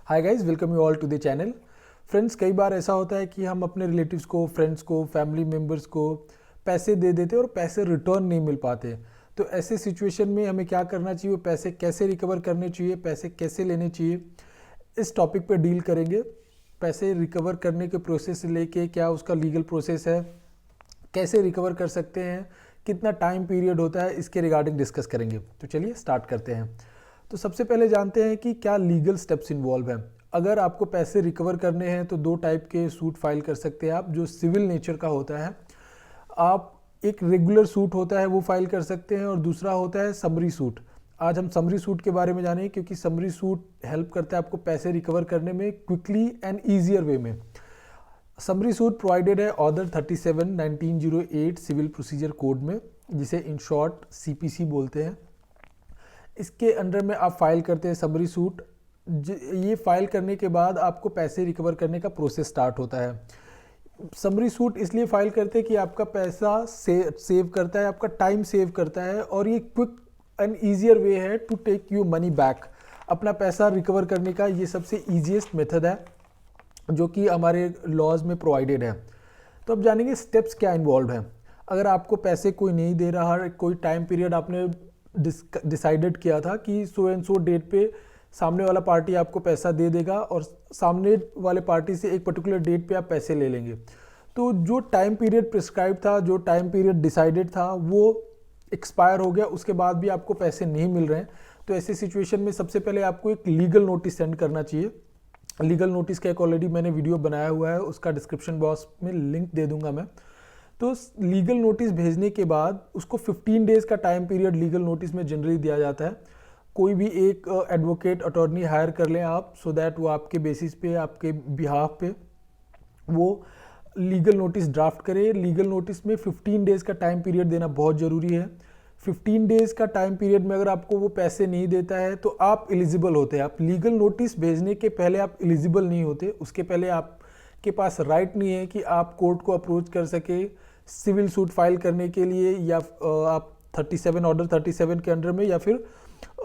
Hi guys, welcome you all to the channel. Friends, कई बार ऐसा होता है कि हम अपने रिलेटिव्स को, फ्रेंड्स को, फैमिली मेम्बर्स को पैसे दे देते हैं और पैसे रिटर्न नहीं मिल पाते। तो ऐसे सिचुएशन में हमें क्या करना चाहिए, वो पैसे कैसे रिकवर करने चाहिए, पैसे कैसे लेने चाहिए, इस टॉपिक पे डील करेंगे। पैसे रिकवर करने के प्रोसेस से लेके क्या उसका लीगल प्रोसेस है, कैसे रिकवर कर सकते हैं, कितना टाइम पीरियड होता है, इसके रिगार्डिंग डिस्कस करेंगे। तो चलिए स्टार्ट करते हैं। तो सबसे पहले जानते हैं कि क्या लीगल स्टेप्स इन्वॉल्व हैं। अगर आपको पैसे रिकवर करने हैं तो दो टाइप के सूट फाइल कर सकते हैं आप, जो सिविल नेचर का होता है। आप एक रेगुलर सूट होता है वो फाइल कर सकते हैं, और दूसरा होता है समरी सूट। आज हम समरी सूट के बारे में जानेंगे, क्योंकि समरी सूट हेल्प करता है आपको पैसे रिकवर करने में क्विकली एंड ईजियर वे में। समरी सूट प्रोवाइडेड है ऑर्डर 37/1908 सिविल प्रोसीजर कोड में, जिसे इन शॉर्ट सीपीसी बोलते हैं। इसके अंडर में आप फाइल करते हैं समरी सूट। ये फाइल करने के बाद आपको पैसे रिकवर करने का प्रोसेस स्टार्ट होता है। समरी सूट इसलिए फाइल करते हैं कि आपका पैसा सेव करता है, आपका टाइम सेव करता है, और ये क्विक एंड ईजियर वे है to take you money back. अपना पैसा रिकवर करने का ये सबसे ईजीएस्ट मेथड है जो कि हमारे लॉज में प्रोवाइडेड है। तो अब जानेंगे स्टेप्स क्या इन्वॉल्व हैं। अगर आपको पैसे कोई नहीं दे रहा, कोई टाइम पीरियड आपने डिसाइडेड किया था कि सो एंड सो डेट पे सामने वाला पार्टी आपको पैसा दे देगा, और सामने वाले पार्टी से एक पर्टिकुलर डेट पे आप पैसे ले लेंगे, तो जो टाइम पीरियड प्रिस्क्राइब था, जो टाइम पीरियड डिसाइडेड था, वो एक्सपायर हो गया। उसके बाद भी आपको पैसे नहीं मिल रहे हैं। तो ऐसे सिचुएशन में सबसे पहले आपको एक लीगल नोटिस सेंड करना चाहिए। लीगल नोटिस का एक ऑलरेडी मैंने वीडियो बनाया हुआ है, उसका डिस्क्रिप्शन बॉक्स में लिंक दे दूंगा मैं। तो लीगल नोटिस भेजने के बाद उसको 15 डेज़ का टाइम पीरियड लीगल नोटिस में जनरली दिया जाता है। कोई भी एक एडवोकेट अटॉर्नी हायर कर लें आप, सो दैट वो आपके बेसिस पे, आपके बिहाफ पे वो लीगल नोटिस ड्राफ्ट करे। लीगल नोटिस में 15 डेज़ का टाइम पीरियड देना बहुत ज़रूरी है। 15 डेज़ का टाइम पीरियड में अगर आपको वो पैसे नहीं देता है तो आप एलिजिबल होते हैं। आप लीगल नोटिस भेजने के पहले आप एलिजिबल नहीं होते। उसके पहले आपके पास राइट नहीं है कि आप कोर्ट को अप्रोच कर सके सिविल सूट फाइल करने के लिए, या आप 37 ऑर्डर 37 के अंडर में, या फिर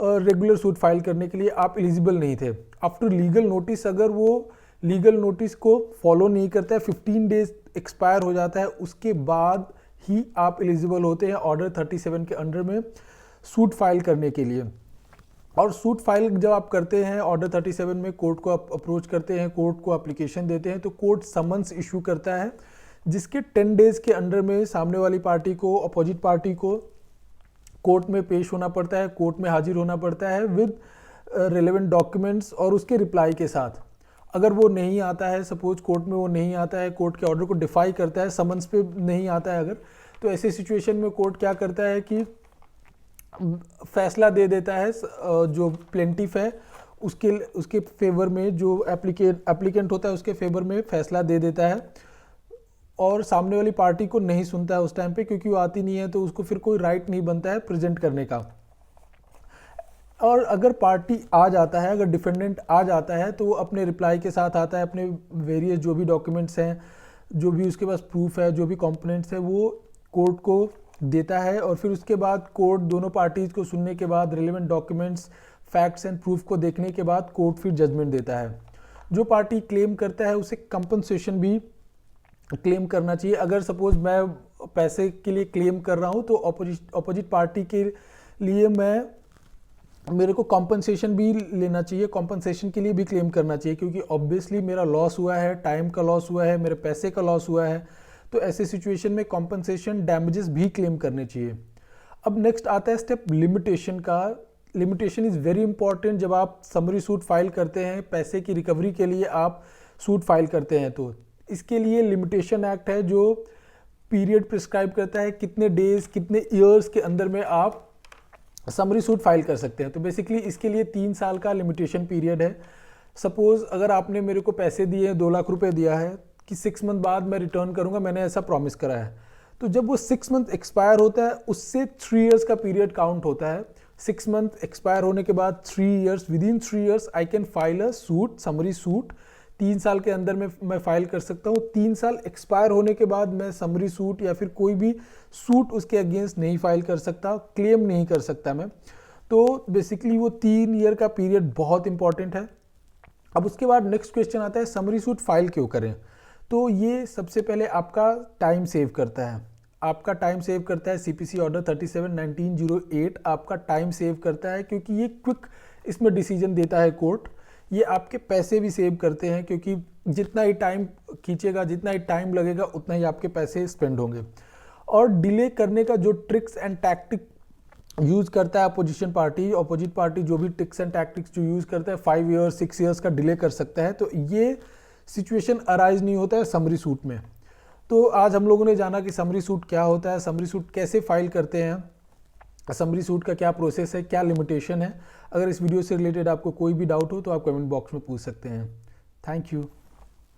रेगुलर सूट फाइल करने के लिए आप एलिजिबल नहीं थे। आफ्टर लीगल नोटिस, अगर वो लीगल नोटिस को फॉलो नहीं करता है, 15 डेज एक्सपायर हो जाता है, उसके बाद ही आप एलिजिबल होते हैं ऑर्डर 37 के अंडर में सूट फाइल करने के लिए। और सूट फाइल जब आप करते हैं ऑर्डर 37 में, कोर्ट को आप अप्रोच करते हैं, कोर्ट को एप्लीकेशन देते हैं, तो कोर्ट समन्स इशू करता है, जिसके 10 डेज़ के अंडर में सामने वाली पार्टी को, अपोजिट पार्टी को कोर्ट में पेश होना पड़ता है, कोर्ट में हाजिर होना पड़ता है विद रिलेवेंट डॉक्यूमेंट्स और उसके रिप्लाई के साथ। अगर वो नहीं आता है, सपोज कोर्ट में वो नहीं आता है, कोर्ट के ऑर्डर को डिफाई करता है, समन्स पे नहीं आता है अगर, तो ऐसे सिचुएशन में कोर्ट क्या करता है कि फैसला दे देता है जो प्लेंटिफ है उसके फेवर में, जो एप्लीकेंट होता है उसके फेवर में फैसला दे देता है, और सामने वाली पार्टी को नहीं सुनता है उस टाइम पे, क्योंकि वो आती नहीं है, तो उसको फिर कोई राइट नहीं बनता है प्रेजेंट करने का। और अगर पार्टी आ जाता है, अगर डिफेंडेंट आ जाता है, तो वो अपने रिप्लाई के साथ आता है, अपने वेरियस जो भी डॉक्यूमेंट्स हैं, जो भी उसके पास प्रूफ है, जो भी कंपोनेंट्स है, वो कोर्ट को देता है। और फिर उसके बाद कोर्ट दोनों पार्टीज को सुनने के बाद, relevant documents, facts and proof को देखने के बाद कोर्ट फिर जजमेंट देता है। जो पार्टी क्लेम करता है उसे कंपनसेशन भी क्लेम करना चाहिए। अगर सपोज मैं पैसे के लिए क्लेम कर रहा हूँ, तो अपोजिट पार्टी के लिए मेरे को कॉम्पनसेशन भी लेना चाहिए, कॉम्पनसेशन के लिए भी क्लेम करना चाहिए, क्योंकि ऑब्वियसली मेरा लॉस हुआ है, टाइम का लॉस हुआ है, मेरे पैसे का लॉस हुआ है। तो ऐसे सिचुएशन में कॉम्पनसेशन डैमेजेस भी क्लेम करने चाहिए। अब नेक्स्ट आता है स्टेप लिमिटेशन का। Limitation is very important. जब आप समरी सूट फाइल करते हैं, पैसे की रिकवरी के लिए आप सूट फाइल करते हैं, तो इसके लिए लिमिटेशन एक्ट है जो पीरियड प्रिस्क्राइब करता है कितने डेज, कितने ईयर्स के अंदर में आप समरी सूट फाइल कर सकते हैं। तो बेसिकली इसके लिए 3 साल का लिमिटेशन पीरियड है। सपोज अगर आपने मेरे को पैसे दिए, 2 लाख रुपए दिया है कि 6 मंथ बाद मैं रिटर्न करूंगा, मैंने ऐसा प्रॉमिस करा है, तो जब वो 6 मंथ एक्सपायर होता है, उससे 3 इयर्स का पीरियड काउंट होता है। 6 मंथ एक्सपायर होने के बाद 3 years, with in 3 years I can file a suit, summary suit. 3 साल के अंदर में मैं फाइल कर सकता हूँ। 3 साल एक्सपायर होने के बाद मैं समरी सूट या फिर कोई भी सूट उसके अगेंस्ट नहीं फाइल कर सकता, क्लेम नहीं कर सकता मैं। तो बेसिकली वो 3 ईयर का पीरियड बहुत इंपॉर्टेंट है। अब उसके बाद नेक्स्ट क्वेश्चन आता है समरी सूट फाइल क्यों करें। तो ये सबसे पहले आपका टाइम सेव करता है, आपका टाइम सेव करता है। सीपीसी ऑर्डर 37/1908 आपका टाइम सेव करता है, क्योंकि ये क्विक इसमें डिसीजन देता है कोर्ट। ये आपके पैसे भी सेव करते हैं, क्योंकि जितना ही टाइम खींचेगा, जितना ही टाइम लगेगा, उतना ही आपके पैसे स्पेंड होंगे। और डिले करने का जो ट्रिक्स एंड टैक्टिक यूज़ करता है अपोजिशन पार्टी, अपोजिट पार्टी जो भी ट्रिक्स एंड टैक्टिक्स जो यूज़ करता है 5 ईयर्स 6 ईयर्स का डिले कर सकता है। तो ये सिचुएशन अराइज नहीं होता है समरी सूट में। तो आज हम लोगों ने जाना कि समरी सूट क्या होता है, समरी सूट कैसे फाइल करते हैं, समरी सूट का क्या प्रोसेस है, क्या लिमिटेशन है। अगर इस वीडियो से रिलेटेड आपको कोई भी डाउट हो तो आप कमेंट बॉक्स में पूछ सकते हैं। Thank you.